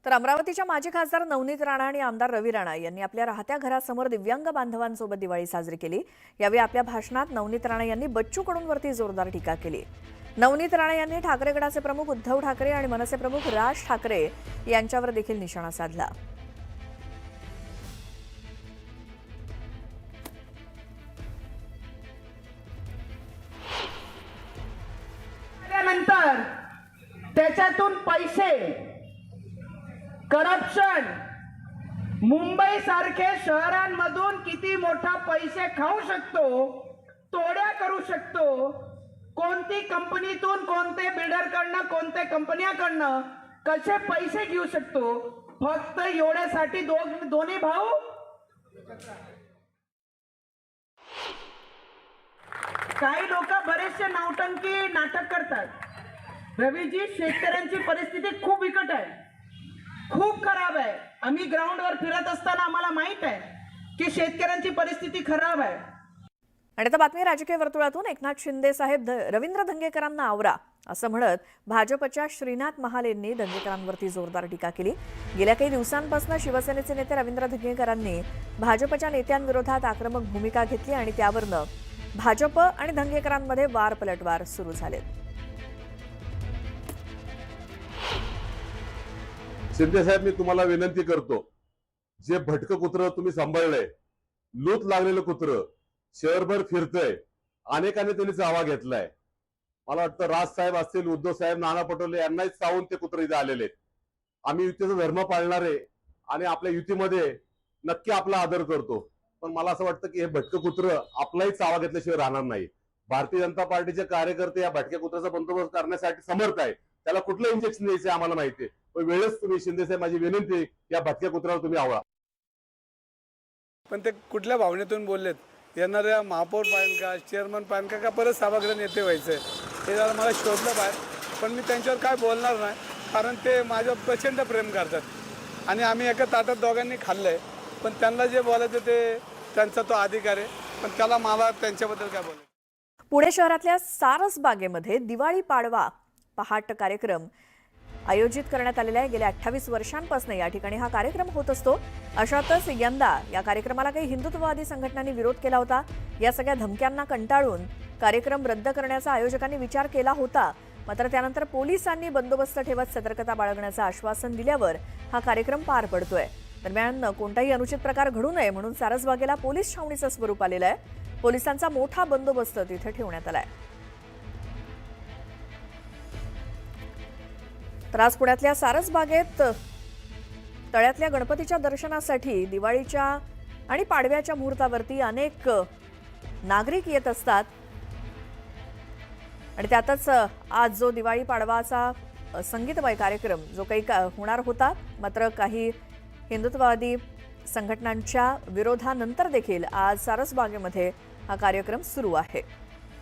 तर अमरावतीच्या माजी खासदार नवनीत राणा आणि आमदार रवी राणा यांनी आपल्या राहत्या घरासमोर दिव्यांग बांधवांसोबत दिवाळी साजरी केली। यावेळी आपल्या भाषणात नवनीत राणा यांनी बच्चू कडूंवरती जोरदार टीका केली। नवनीत राणा यांनी ठाकरे गटाचे प्रमुख उद्धव ठाकरे आणि मनसे प्रमुख राज ठाकरे यांच्यावर देखील निशाणा साधला। त्यानंतर त्याच्यातून पैसे करप्शन मुंबई सारखे शहरांमधून किती मोठा पैसे खाऊ शकतो, तोड्या करू शकतो, कोणती कंपनीतून कोणते बिल्डरकडनं कोणत्या कंपन्याकडनं कसे पैसे घेऊ शकतो, फक्त एवढ्यासाठी दोन्ही भाऊ काही लोक बरेचसे नौटंकी नाटक करतात। रवीजी, शेतकऱ्यांची परिस्थिती खूप बिकट आहे, खूप खराब आहे। आम्ही ग्राउंडवर फिरत असताना आम्हाला माहित आहे की शेतकऱ्यांची परिस्थिती खराब आहे। आणि आता बातमी राजकीय वर्तुळातून एकनाथ शिंदे साहेब रवींद्र धंगेकरांना आवरा असं म्हणत भाजपच्या श्रीनाथ महाल यांनी धंगेकरांवरती जोरदार टीका केली। गेल्या काही दिवसांपासून शिवसेनेचे नेते रवींद्र धंगेकरांनी भाजपच्या नेत्यांविरोधात आक्रमक भूमिका घेतली आणि त्यावरनं भाजप आणि धंगेकरांमध्ये वार पलटवार सुरू झाले। शिंदे साहेब, मी तुम्हाला विनंती करतो, जे भटकं कुत्र तुम्ही सांभाळलंय, लूत लागलेलं कुत्र शहरभर फिरतंय, अनेकांनी त्यांनी चावा घेतलाय। मला वाटतं राज साहेब असतील, उद्धव साहेब, नाना पटोले यांनाही चावून ते कुत्र इथे आलेले आहेत। आम्ही युतीचा धर्म पाळणारे आणि आपल्या युतीमध्ये नक्की आपला आदर करतो, पण मला असं वाटतं की हे भटकं कुत्र आपलाही चावा घेतल्याशिवाय राहणार नाही। भारतीय जनता पार्टीचे कार्यकर्ते या भटक्या कुत्र्याचा बंदोबस्त करण्यासाठी समर्थ आहे, त्याला कुठलं इंजेक्शन द्यायचं आम्हाला माहिती आहे, पण वेळच तुम्ही शिंदे साहेब, माझी विनंती, या भटक्या कुत्र्यावर तुम्ही आवळा। पण ते कुठल्या भावनेतून बोललेत? येणाऱ्या महापौर पाहिजे का, चेअरमन पाहिजे का परत सभागृह नेते व्हायचंय, हे जरा मला शोधलं पाहिजे। पण मी त्यांच्यावर काय बोलणार नाही, कारण ते माझ्यावर प्रचंड प्रेम करतात आणि आम्ही एका ताटात दोघांनी खाल्लंय। पण त्यांना जे बोलायचं ते त्यांचा तो अधिकार आहे, पण त्याला मला त्यांच्याबद्दल काय बोलायचं। पुणे शहरातल्या सारसबागेमध्ये दिवाळी पाडवा पहाट कार्यक्रम आयोजित करण्यात आलेला आहे। गेल्या 28 वर्षांपासून या ठिकाणी हा कार्यक्रम होत असतो। अशातच यंदा या कार्यक्रमाला काही हिंदुत्ववादी संघटनांनी विरोध केला होता। या सगळ्या धमक्यांना कंटाळून कार्यक्रम रद्द करण्याचा आयोजकांनी विचार केला होता, मात्र त्यानंतर पोलिसांनी बंदोबस्त ठेवत सतर्कता बाळगण्याचं आश्वासन दिल्यावर हा कार्यक्रम पार पडतोय। दरम्यान कोणताही अनुचित प्रकार घडू नये म्हणून सारसबागेला पोलीस छावणीचं स्वरूप आलेलं आहे। पोलिसांचा मोठा बंदोबस्त तिथे ठेवण्यात आलाय। तर आज पुण्यातल्या सारसबागेत तळ्यातल्या गणपतीच्या दर्शनासाठी दिवाळीच्या आणि पाडव्याच्या मुहूर्तावरती अनेक नागरिक येत असतात आणि त्यातच आज जो दिवाळी पाडवाचा संगीतमय कार्यक्रम जो काही होणार होता, मात्र काही हिंदुत्ववादी संघटनांच्या विरोधानंतर देखील आज सारसबागेमध्ये हा कार्यक्रम सुरू आहे।